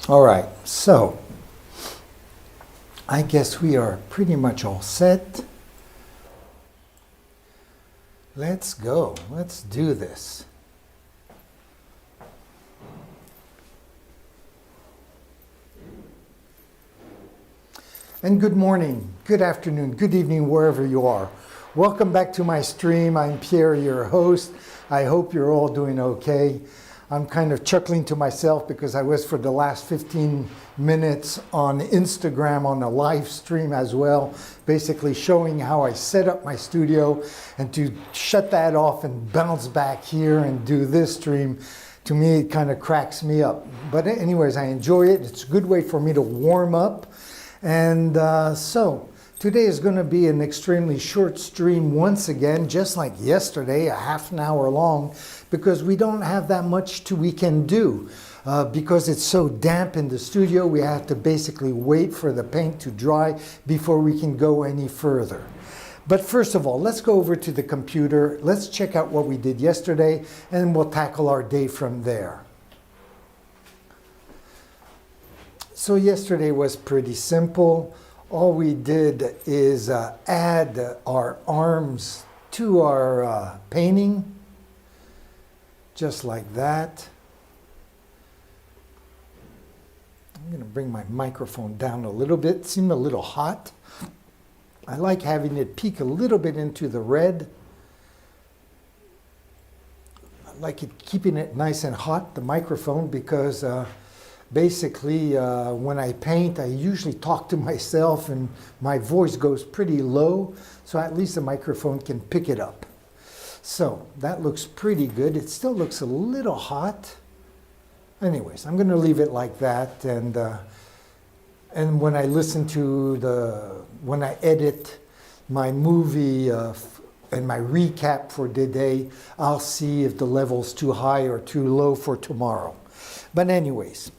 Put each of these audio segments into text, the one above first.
All right, so I guess we are pretty much all set. Let's go. Let's do this. And good morning, good afternoon, good evening, wherever you are. Welcome back to my stream. I'm Pierre, your host. I hope you're all doing okay. I'm kind of chuckling to myself because I was for the last 15 minutes on Instagram on a live stream as well, basically showing how I set up my studio, and to shut that off and bounce back here and do this stream, to me it kind of cracks me up. But anyways, I enjoy it. It's a good way for me to warm up. And so today is going to be an extremely short stream once again, just like yesterday, a half an hour long, because we don't have that much we can do. Because it's so damp in the studio, we have to basically wait for the paint to dry before we can go any further. But first of all, let's go over to the computer, let's check out what we did yesterday, and we'll tackle our day from there. So yesterday was pretty simple. All we did is add our arms to our painting, just like that. I'm going to bring my microphone down a little bit. It seemed a little hot. I like having it peek a little bit into the red. I like it keeping it nice and hot, the microphone, because basically, when I paint, I usually talk to myself and my voice goes pretty low, so at least the microphone can pick it up. So that looks pretty good. It still looks a little hot. Anyways, I'm going to leave it like that, and when I listen to when I edit my movie and my recap for today, I'll see if the level's too high or too low for tomorrow. But anyways.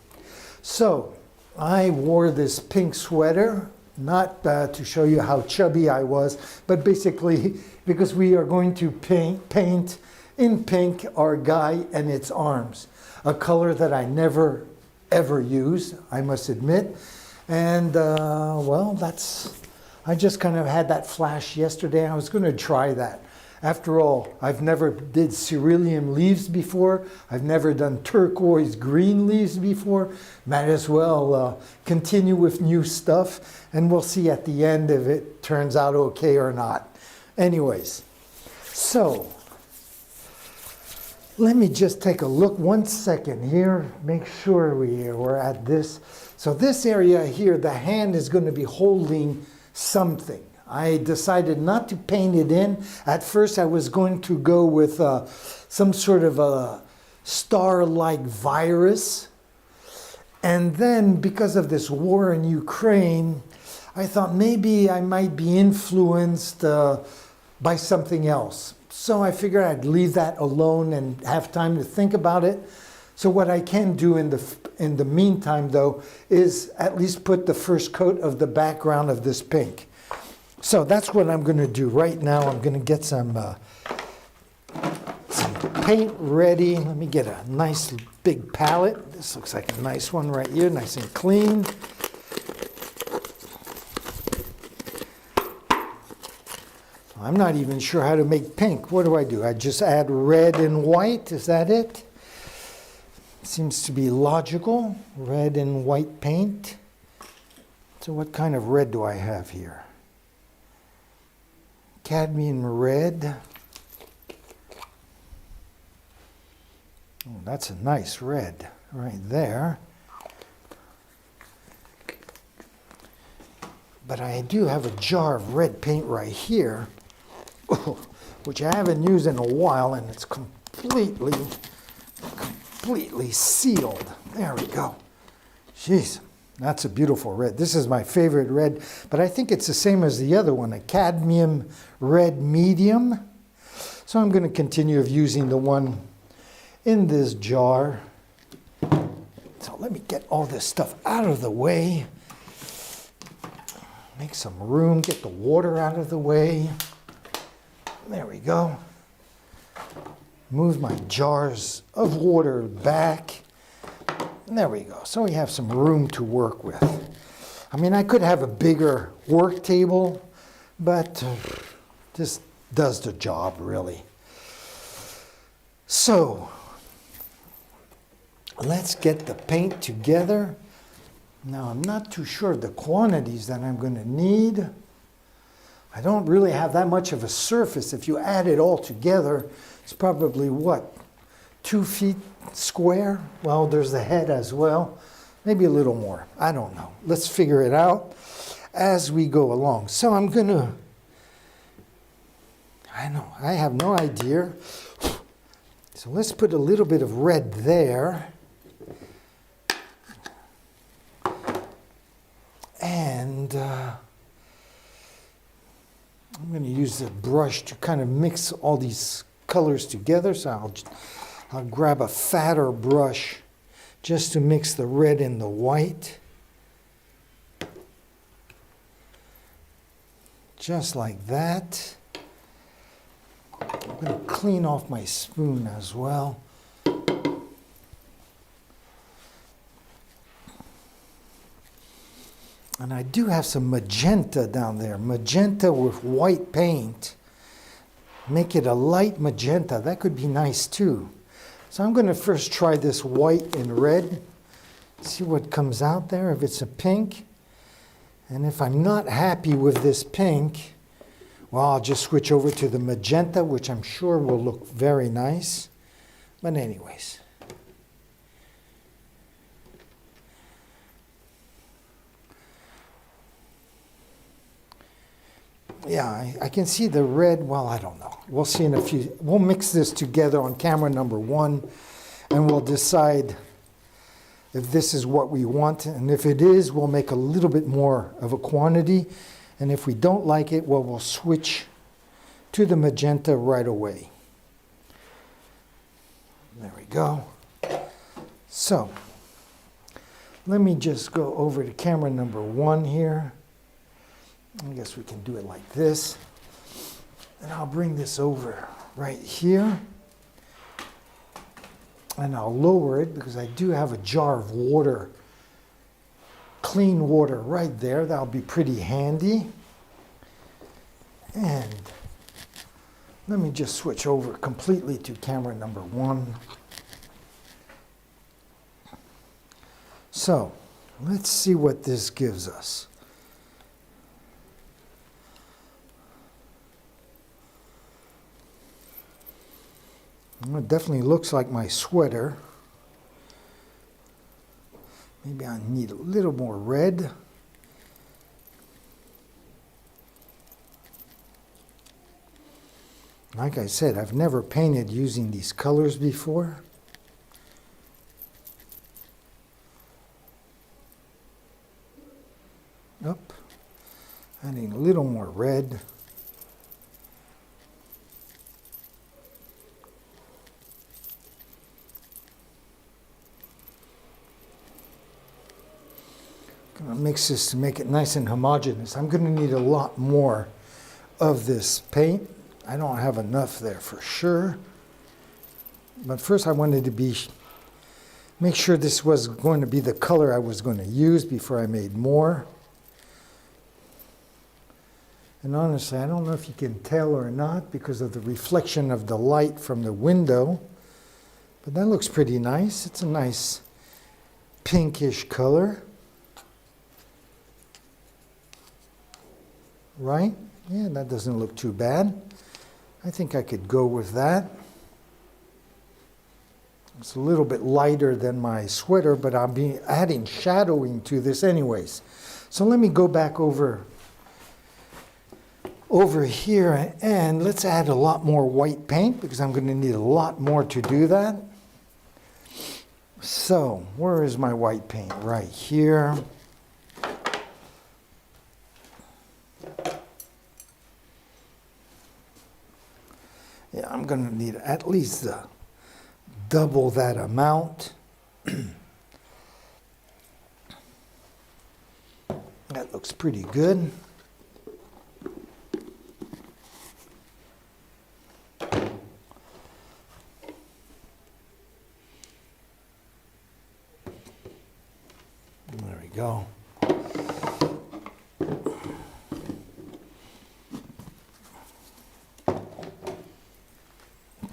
So, I wore this pink sweater, not to show you how chubby I was, but basically because we are going to paint in pink our guy and its arms, a color that I never ever use, I must admit. And well, I just kind of had that flash yesterday. I was going to try that. After all, I've never did cerulean leaves before. I've never done turquoise green leaves before. Might as well continue with new stuff, and we'll see at the end if it turns out okay or not. Anyways, so let me just take a look 1 second here, make sure we're at this. So this area here, the hand is going to be holding something. I decided not to paint it in. At first I was going to go with some sort of a star-like virus. And then because of this war in Ukraine, I thought maybe I might be influenced by something else. So I figured I'd leave that alone and have time to think about it. So what I can do in the meantime, though, is at least put the first coat of the background of this pink. So that's what I'm going to do right now. I'm going to get some paint ready. Let me get a nice big palette. This looks like a nice one right here, nice and clean. I'm not even sure how to make pink. What do? I just add red and white. Is that it? Seems to be logical. Red and white paint. So what kind of red do I have here? Cadmium red. Oh, that's a nice red right there. But I do have a jar of red paint right here, which I haven't used in a while, and it's completely sealed. There we go. Jeez. That's a beautiful red. This is my favorite red, but I think it's the same as the other one, a cadmium red medium. So I'm going to continue using the one in this jar. So let me get all this stuff out of the way. Make some room, get the water out of the way. There we go. Move my jars of water back. There we go. So we have some room to work with. I mean, I could have a bigger work table, but this does the job, really. So, let's get the paint together. Now, I'm not too sure of the quantities that I'm going to need. I don't really have that much of a surface. If you add it all together, it's probably, what, 2 feet square? Well, there's the head as well. Maybe a little more. I don't know. Let's figure it out as we go along. So I'm going to, I have no idea. So let's put a little bit of red there. And I'm going to use the brush to kind of mix all these colors together. So I'll grab a fatter brush just to mix the red and the white. Just like that. I'm going to clean off my spoon as well. And I do have some magenta down there. Magenta with white paint. Make it a light magenta. That could be nice too. So I'm going to first try this white and red. See what comes out there, if it's a pink. And if I'm not happy with this pink, well, I'll just switch over to the magenta, which I'm sure will look very nice. But anyways. Yeah, I can see the red. Well, I don't know. We'll see in a few. We'll mix this together on camera number 1, and we'll decide if this is what we want. And if it is, we'll make a little bit more of a quantity. And if we don't like it, well, we'll switch to the magenta right away. There we go. So, let me just go over to camera number 1 here. I guess we can do it like this. And I'll bring this over right here. And I'll lower it because I do have a jar of water, clean water right there. That'll be pretty handy. And let me just switch over completely to camera number 1. So, let's see what this gives us. Well, it definitely looks like my sweater. Maybe I need a little more red. Like I said, I've never painted using these colors before. Up. Adding a little more red. Gonna mix this to make it nice and homogeneous. I'm going to need a lot more of this paint. I don't have enough there for sure. But first I wanted to make sure this was going to be the color I was going to use before I made more. And honestly, I don't know if you can tell or not because of the reflection of the light from the window. But that looks pretty nice. It's a nice pinkish color. Right? Yeah, that doesn't look too bad. I think I could go with that. It's a little bit lighter than my sweater, but I'll be adding shadowing to this anyways. So let me go back over here and let's add a lot more white paint because I'm going to need a lot more to do that. So, where is my white paint? Right here. Yeah, I'm going to need at least double that amount. That looks pretty good.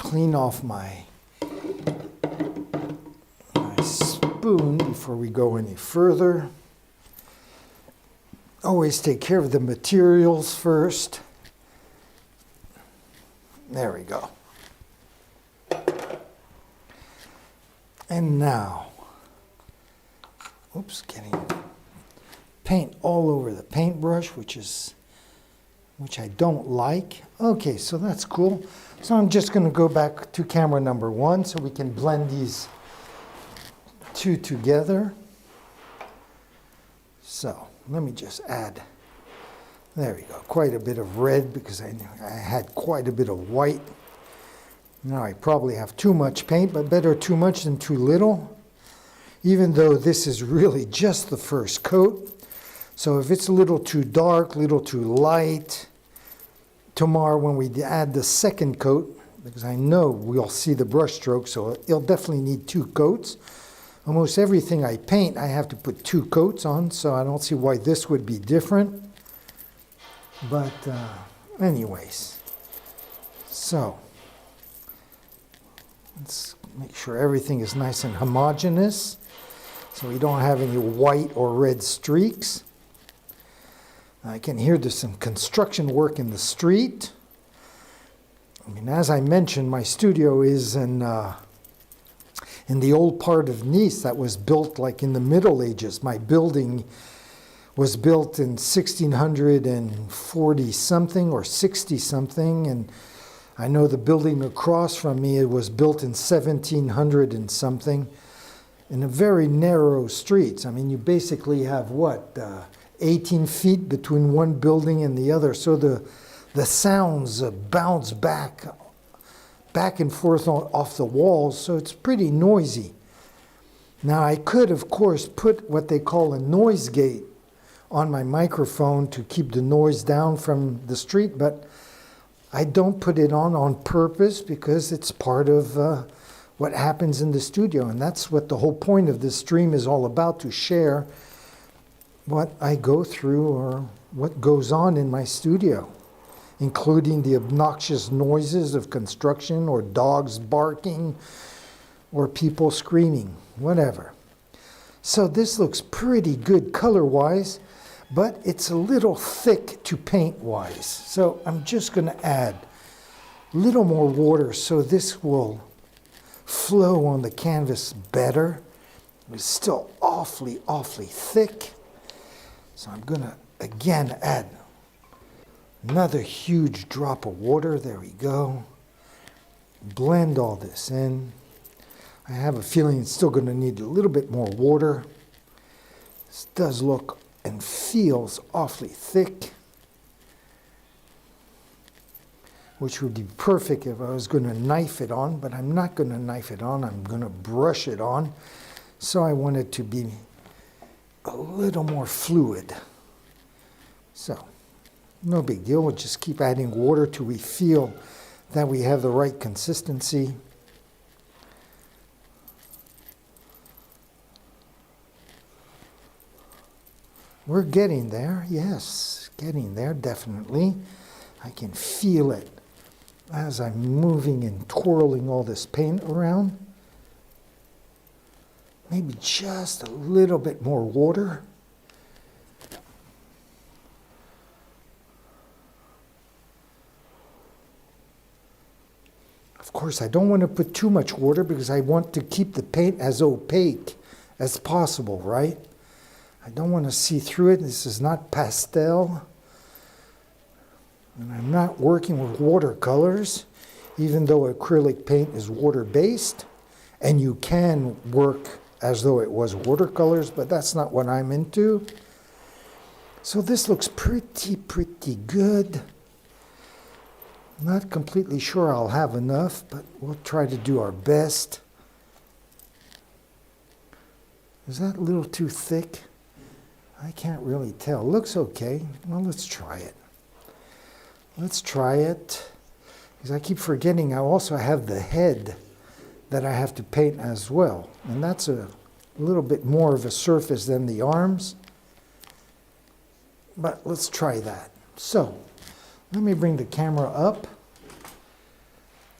clean off my spoon before we go any further. Always take care of the materials first. There we go. And now, oops, getting paint all over the paintbrush, which I don't like. Okay, so that's cool. So I'm just going to go back to camera number 1 so we can blend these two together. So let me just add, there we go, quite a bit of red because I had quite a bit of white. Now I probably have too much paint, but better too much than too little, even though this is really just the first coat. So if it's a little too dark, a little too light, tomorrow when we add the second coat, because I know we'll see the brush stroke, so it'll definitely need 2 coats. Almost everything I paint, I have to put 2 coats on, so I don't see why this would be different. But anyways, so let's make sure everything is nice and homogeneous so we don't have any white or red streaks. I can hear there's some construction work in the street. I mean, as I mentioned, my studio is in the old part of Nice that was built like in the Middle Ages. My building was built in 1640 something or 60 something, and I know the building across from me, it was built in 1700 and something, in a very narrow streets. I mean, you basically have what, 18 feet between one building and the other, so the sounds bounce back and forth off the walls, so it's pretty noisy. Now, I could, of course, put what they call a noise gate on my microphone to keep the noise down from the street, but I don't put it on purpose because it's part of what happens in the studio, and that's what the whole point of this stream is all about, to share what I go through or what goes on in my studio, including the obnoxious noises of construction or dogs barking or people screaming, whatever. So this looks pretty good color-wise, but it's a little thick to paint-wise. So I'm just going to add a little more water so this will flow on the canvas better. It's still awfully thick. So I'm going to, again, add another huge drop of water. There we go. Blend all this in. I have a feeling it's still going to need a little bit more water. This does look and feels awfully thick, which would be perfect if I was going to knife it on, but I'm not going to knife it on. I'm going to brush it on. So I want it to be a little more fluid. So, no big deal. We'll just keep adding water till we feel that we have the right consistency. We're getting there, yes, getting there, definitely. I can feel it as I'm moving and twirling all this paint around. Maybe just a little bit more water. Of course, I don't want to put too much water because I want to keep the paint as opaque as possible, right? I don't want to see through it. This is not pastel. And I'm not working with watercolors, even though acrylic paint is water-based. And you can work as though it was watercolors, but that's not what I'm into. So this looks pretty good. Not completely sure I'll have enough, but we'll try to do our best. Is that a little too thick? I can't really tell. Looks okay. Well, let's try it. Let's try it. Because I keep forgetting I also have the head that I have to paint as well. And that's a little bit more of a surface than the arms. But let's try that. So, let me bring the camera up.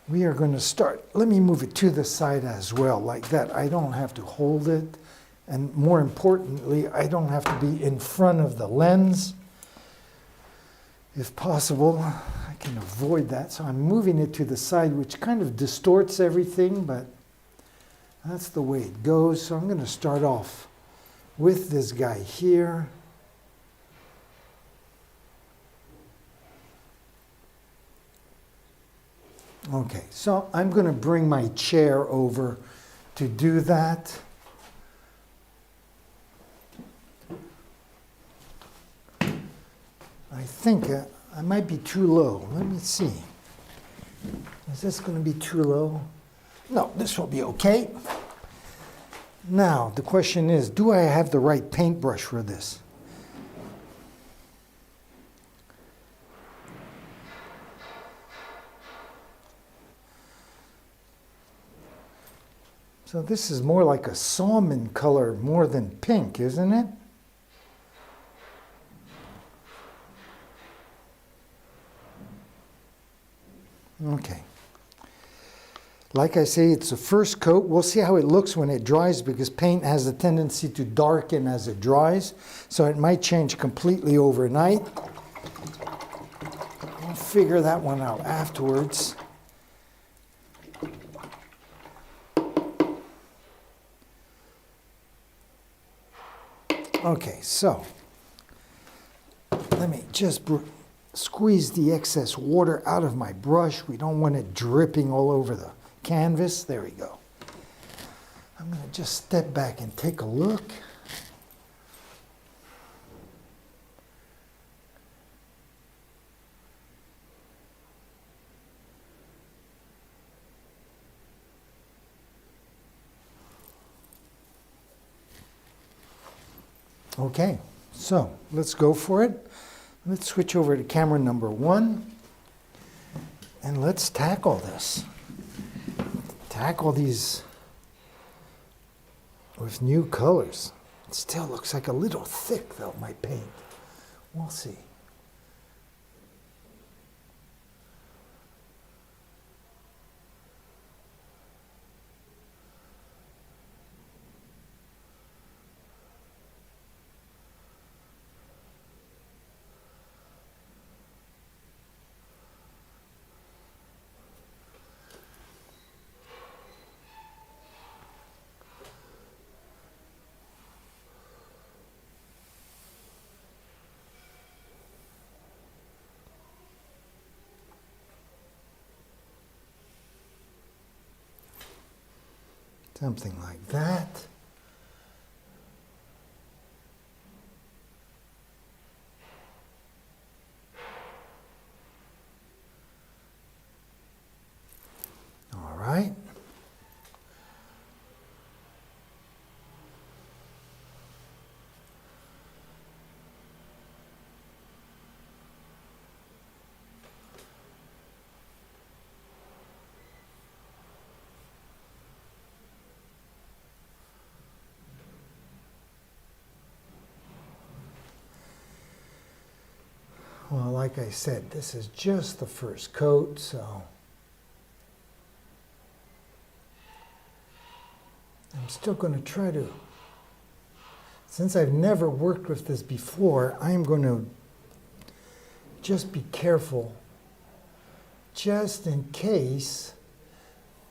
we are going to start. Let me move it to the side as well, like that. I don't have to hold it. And more importantly, I don't have to be in front of the lens. If possible, I can avoid that. So I'm moving it to the side, which kind of distorts everything, but that's the way it goes. So I'm going to start off with this guy here. Okay, so I'm going to bring my chair over to do that. I think I might be too low. Let me see. Is this going to be too low? No, this will be okay. Now, the question is, do I have the right paintbrush for this? So this is more like a salmon color more than pink, isn't it? Okay. Like I say, it's the first coat. We'll see how it looks when it dries because paint has a tendency to darken as it dries. So it might change completely overnight. We'll figure that one out afterwards. Okay, so let me just squeeze the excess water out of my brush. We don't want it dripping all over the canvas. There we go. I'm going to just step back and take a look. Okay, so let's go for it. Let's switch over to camera number 1 and let's tackle this. Tackle these with new colors. It still looks like a little thick though, my paint. We'll see. Something like that. All right. Well, like I said, this is just the first coat, so I'm still going to try to, since I've never worked with this before, I'm going to just be careful, just in case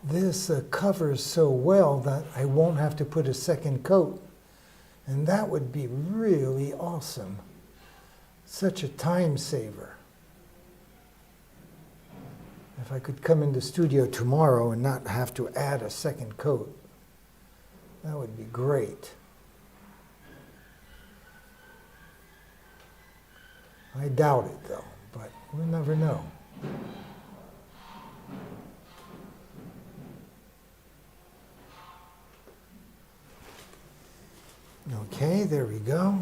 this covers so well that I won't have to put a second coat. And that would be really awesome. Such a time saver. If I could come in the studio tomorrow and not have to add a second coat, that would be great. I doubt it though, but we'll never know. Okay, there we go.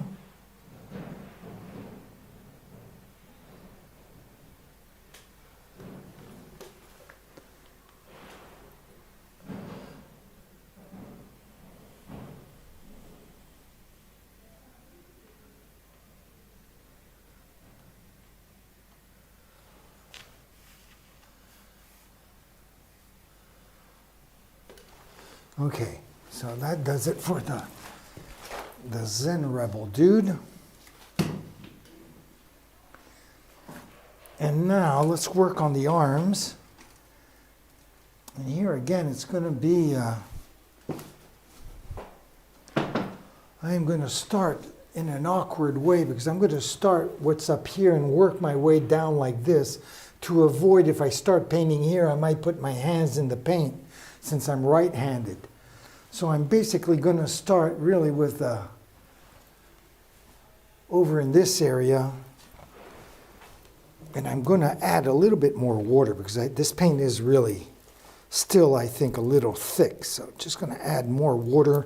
Okay, so that does it for the TheZenRebel dude. And now let's work on the arms. And here again, it's going to be, I am going to start in an awkward way because I'm going to start what's up here and work my way down like this to avoid, if I start painting here, I might put my hands in the paint since I'm right-handed. So I'm basically going to start really with over in this area, and I'm going to add a little bit more water because this paint is really still, I think, a little thick. So just going to add more water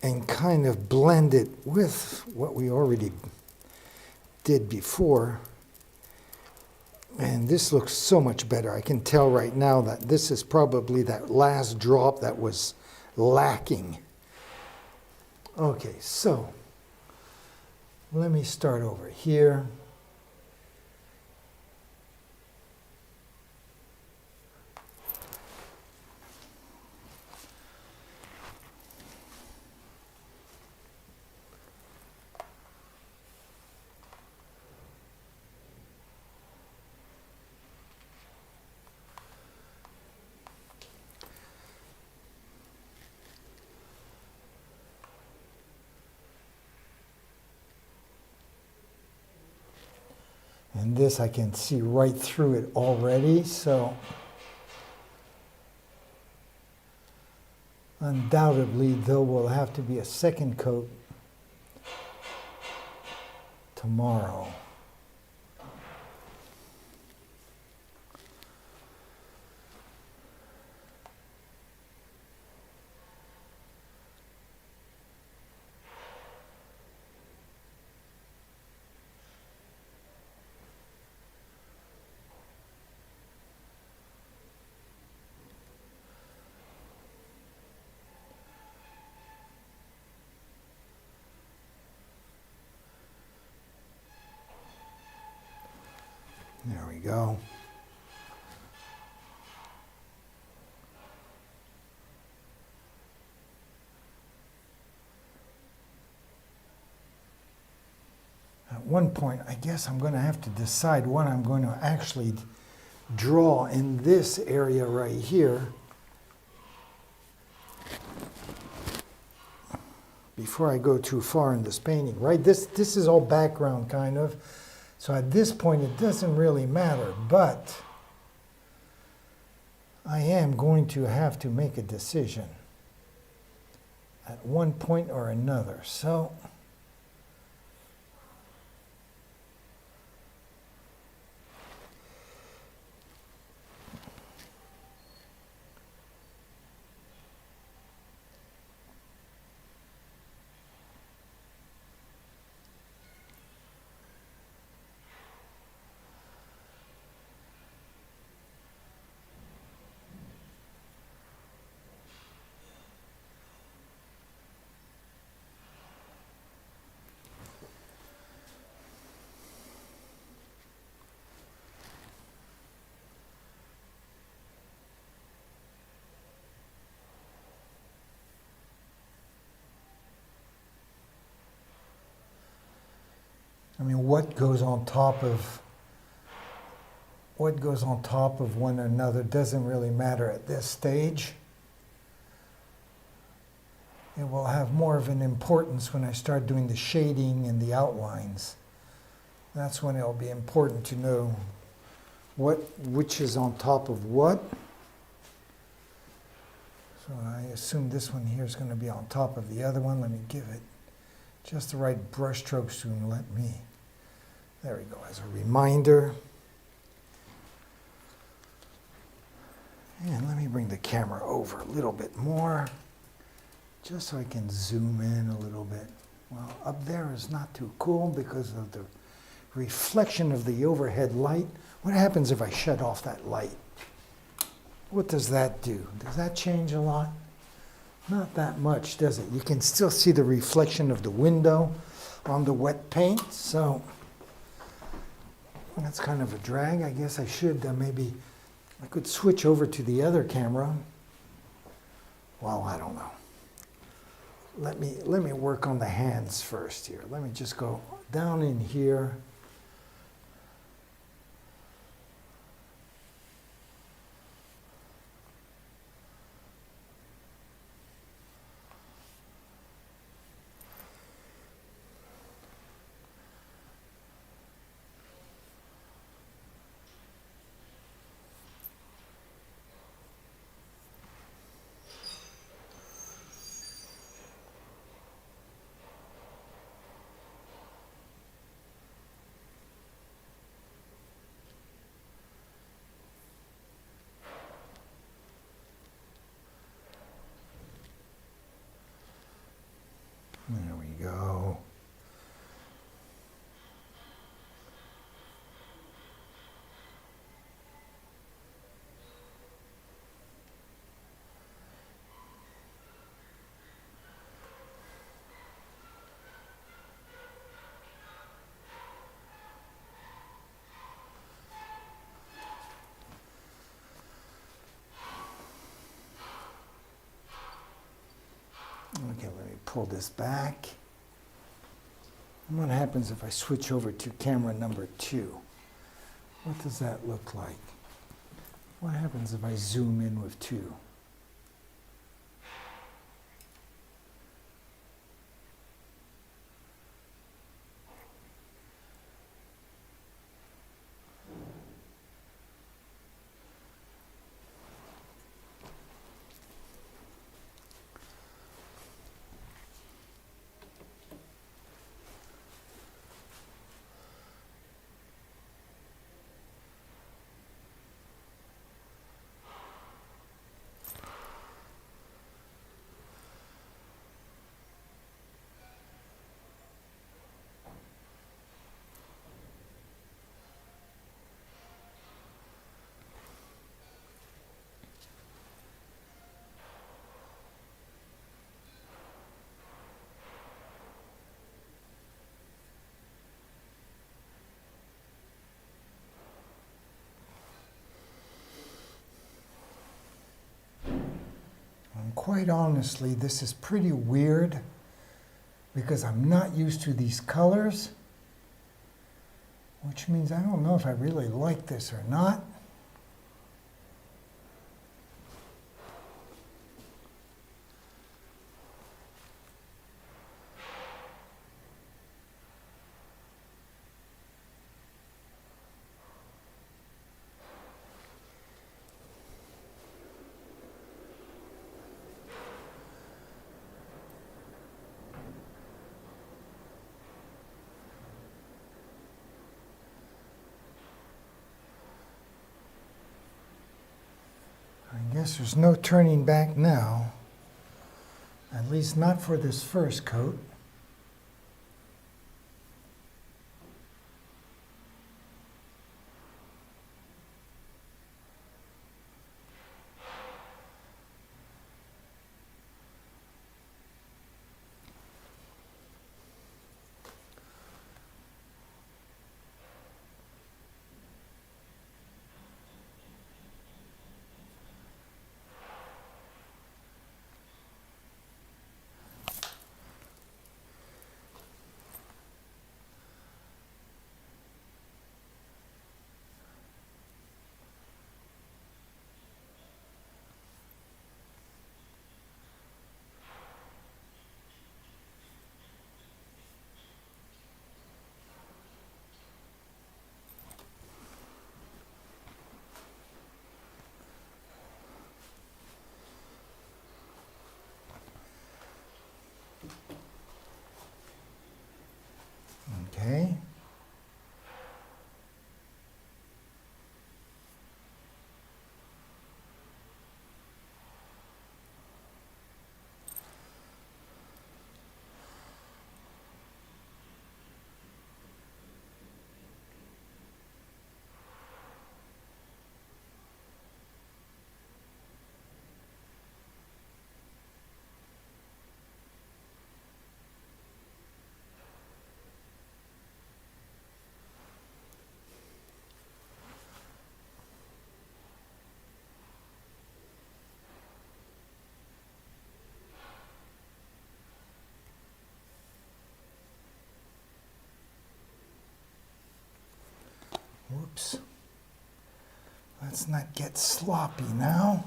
and kind of blend it with what we already did before. And this looks so much better. I can tell right now that this is probably that last drop that was lacking. Okay, so let me start over here. And this I can see right through it already, so undoubtedly there will have to be a second coat tomorrow. There we go. At one point, I guess I'm going to have to decide what I'm going to actually draw in this area right here before I go too far in this painting, right? This is all background kind of. So at this point, it doesn't really matter, but I am going to have to make a decision at one point or another. So I mean, what goes on top of one another doesn't really matter at this stage. It will have more of an importance when I start doing the shading and the outlines. That's when it'll be important to know which is on top of what. So I assume this one here is going to be on top of the other one. Let me give it just the right brush strokes to let me. There we go, as a reminder. And let me bring the camera over a little bit more, just so I can zoom in a little bit. Well, up there is not too cool because of the reflection of the overhead light. What happens if I shut off that light? What does that do? Does that change a lot? Not that much, does it? You can still see the reflection of the window on the wet paint, so that's kind of a drag. I guess I should maybe, I could switch over to the other camera well, I don't know. Let me work on the hands first here. Let me just go down in here. There we go. Okay, let me pull this back. And what happens if I switch over to camera number 2? What does that look like? What happens if I zoom in with 2? Quite honestly, this is pretty weird because I'm not used to these colors, which means I don't know if I really like this or not. I guess there's no turning back now, at least not for this first coat. Oops. Let's not get sloppy now.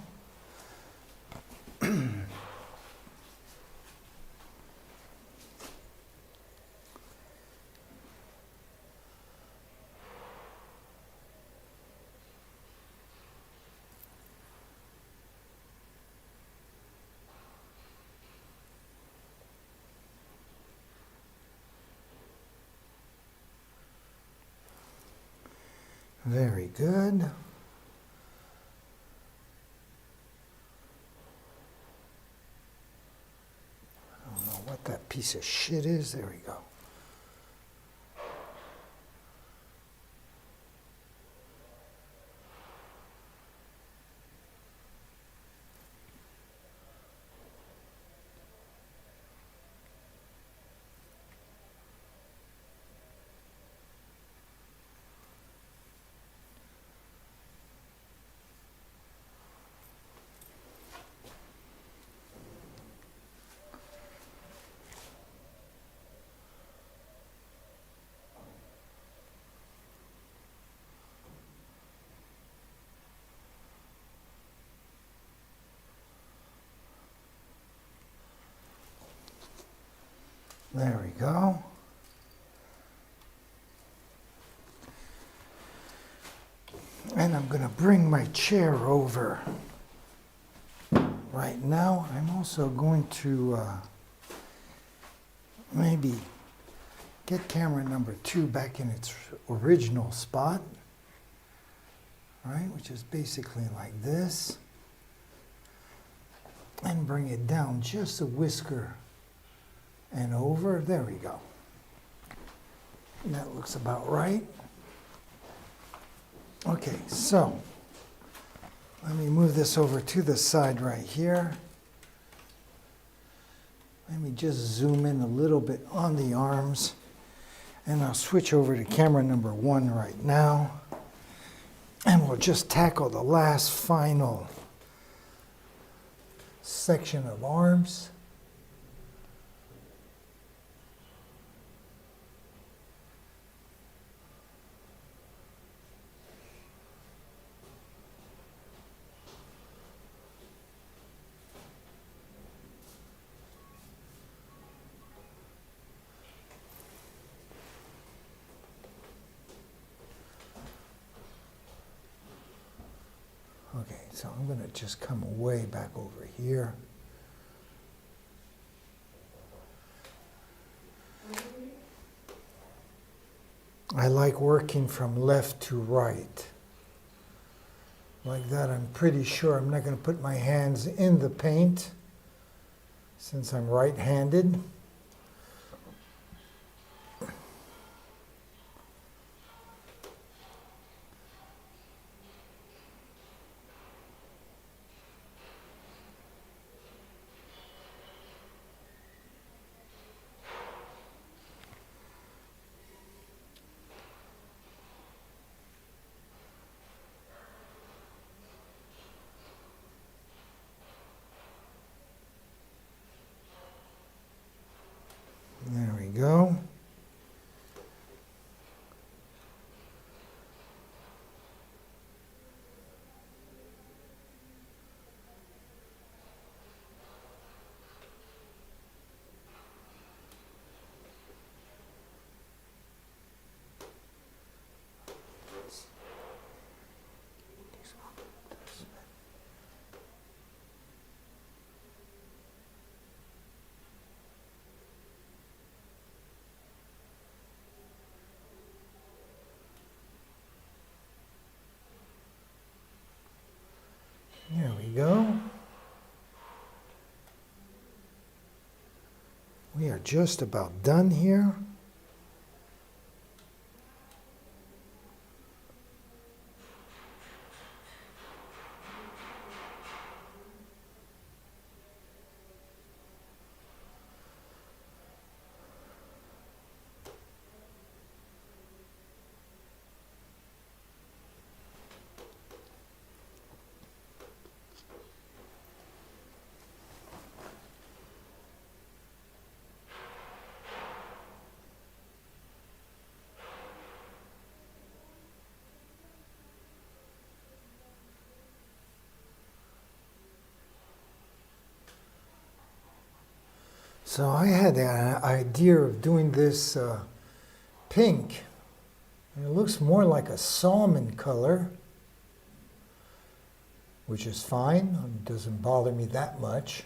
Very good. I don't know what that piece of shit is. There we go. There we go. And I'm going to bring my chair over. Right now, I'm also going to maybe get camera number 2 back in its original spot, right, which is basically like this, and bring it down just a whisker and over. There we go. And that looks about right. Okay, so let me move this over to the side right here. Let me just zoom in a little bit on the arms, and I'll switch over to camera number 1 right now, and we'll just tackle the last final section of arms. Okay, so I'm going to just come way back over here. I like working from left to right. Like that, I'm pretty sure I'm not going to put my hands in the paint since I'm right-handed. There we go. There we go. We are just about done here. So I had an idea of doing this pink. It looks more like a salmon color, which is fine. It doesn't bother me that much.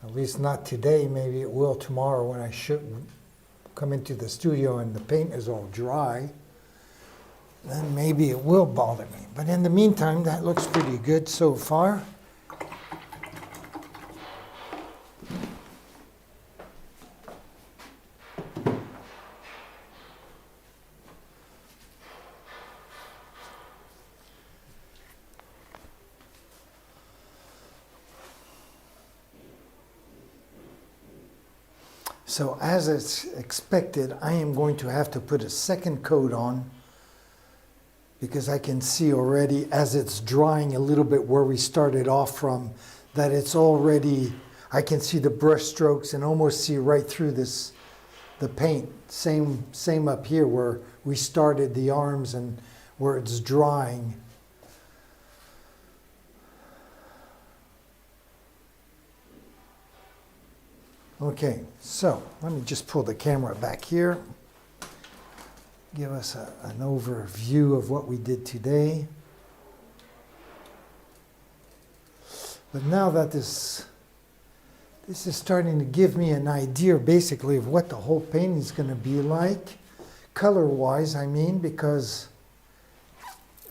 At least not today. Maybe it will tomorrow when I should come into the studio and the paint is all dry. Then maybe it will bother me. But in the meantime, that looks pretty good so far. So as it's expected, I am going to have to put a second coat on because I can see already as it's drying a little bit where we started off from that it's already, I can see the brush strokes and almost see right through this, the paint. Same up here where we started the arms and where it's drying. Okay, so let me just pull the camera back here. Give us an overview of what we did today. But now that this is starting to give me an idea basically of what the whole painting is going to be like, color-wise I mean, because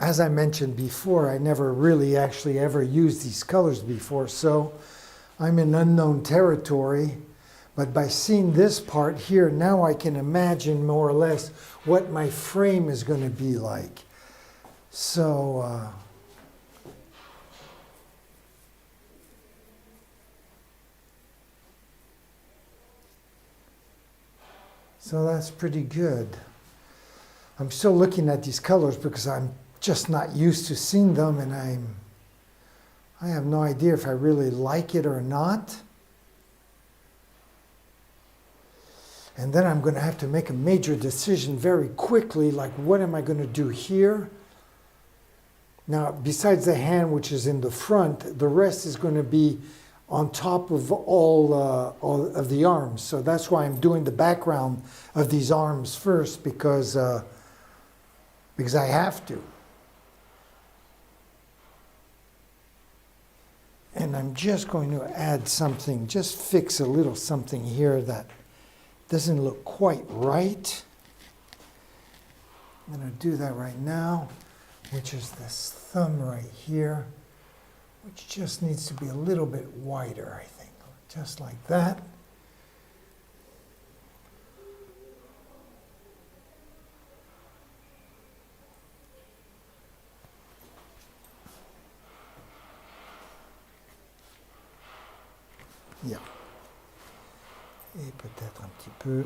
as I mentioned before, I never really actually ever used these colors before, so I'm in unknown territory. But by seeing this part here, now I can imagine more or less what my frame is going to be like. So, so that's pretty good. I'm still looking at these colors because I'm just not used to seeing them, and I have no idea if I really like it or not. And then I'm going to have to make a major decision very quickly, like what am I going to do here? Now, besides the hand, which is in the front, the rest is going to be on top of all of the arms. So that's why I'm doing the background of these arms first, because I have to. And I'm just going to add something, just fix a little something here that doesn't look quite right. I'm going to do that right now, which is this thumb right here, which just needs to be a little bit wider, I think, just like that. Yeah. Et peut-être un petit peu.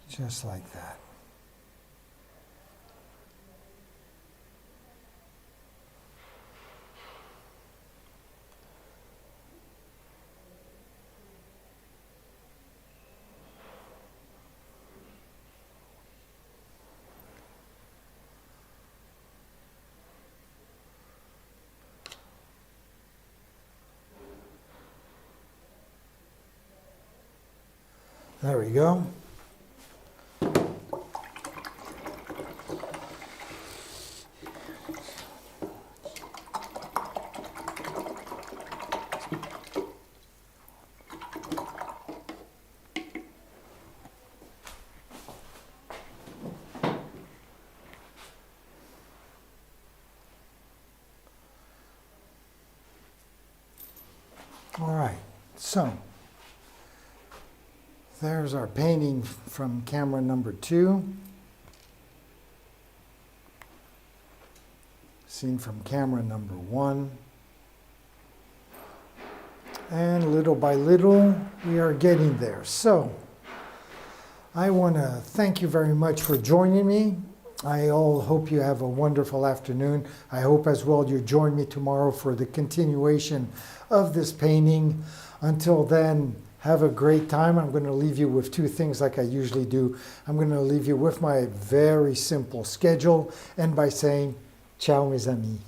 Just like that. There we go. All right, so there's our painting from camera number 2. Seen from camera number 1. And little by little, we are getting there. So, I want to thank you very much for joining me. I all hope you have a wonderful afternoon. I hope as well you join me tomorrow for the continuation of this painting. Until then, have a great time. I'm going to leave you with 2 things like I usually do. I'm going to leave you with my very simple schedule and by saying, ciao mes amis.